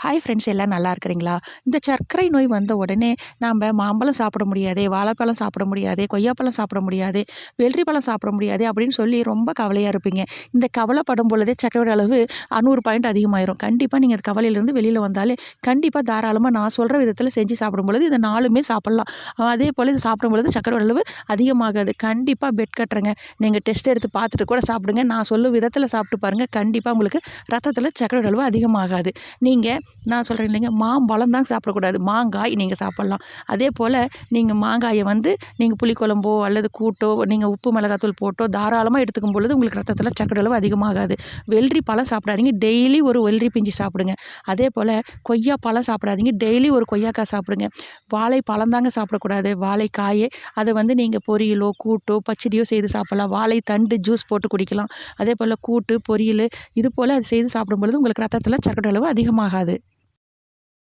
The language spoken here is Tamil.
ஹாய் ஃப்ரெண்ட்ஸ், எல்லாம் நல்லா இருக்கிறீங்களா? இந்த சர்க்கரை நோய் வந்த உடனே நாம் மாம்பழம் சாப்பிட முடியாதே, வாழைப்பழம் சாப்பிட முடியாதே, கொய்யாப்பழம் சாப்பிட முடியாதே, வெள்ளரி பழம் சாப்பிட முடியாதே அப்படின்னு சொல்லி ரொம்ப கவலையாக இருப்பீங்க. இந்த கவலைப்படும் பொழுதே சர்க்கரையோட அளவு 100 பாயிண்ட் அதிகமாயிரும். கண்டிப்பாக நீங்கள் அந்த கவலையிலேருந்து வெளியில் வந்தாலே கண்டிப்பாக தாராளமாக நான் சொல்கிற விதத்தில் செஞ்சு சாப்பிடும் பொழுது இதை 4மே சாப்பிட்லாம். அதே போல் இது சாப்பிடும் பொழுது சர்க்கரையோட அளவு அதிகமாகாது. கண்டிப்பாக பெட் கட்டுறேங்க. நீங்கள் டெஸ்ட் எடுத்து பார்த்துட்டு கூட சாப்பிடுங்க. நான் சொல்லும் விதத்தில் சாப்பிட்டு பாருங்கள். கண்டிப்பாக உங்களுக்கு ரத்தத்தில் சர்க்கரையோட அளவு அதிகமாகாது. நீங்கள் நான் சொல்கிறேன் இல்லைங்க, மாம்பழம் தான் சாப்பிடக்கூடாது, மாங்காய் நீங்கள் சாப்பிட்லாம். அதே போல் நீங்கள் மாங்காயை நீங்கள் புளிக்குழம்போ அல்லது கூட்டோ நீங்கள் உப்பு மிளகாத்தூள் போட்டோ தாராளமாக எடுத்துக்கும் பொழுது உங்களுக்கு ரத்தத்தில் சர்க்கரை அளவு அதிகமாகாது. வெள்ளரி பழம் சாப்பிடாதீங்க, டெய்லி ஒரு வெள்ளரி பிஞ்சு சாப்பிடுங்க. அதே போல் கொய்யா பழம் சாப்பிடாதீங்க, டெய்லி ஒரு கொய்யாக்காய் சாப்பிடுங்க. வாழைப்பழம் தாங்க சாப்பிடக்கூடாது, வாழைக்காயே அதை நீங்கள் பொரியலோ கூட்டோ பச்சடியோ செய்து சாப்பிட்லாம். வாழை தண்டு ஜூஸ் போட்டு குடிக்கலாம். அதே போல் கூட்டு பொரியல் இது போல் அது செய்து சாப்பிடும் பொழுது உங்களுக்கு ரத்தத்தில் சர்க்கரை அளவு அதிகமாகாது.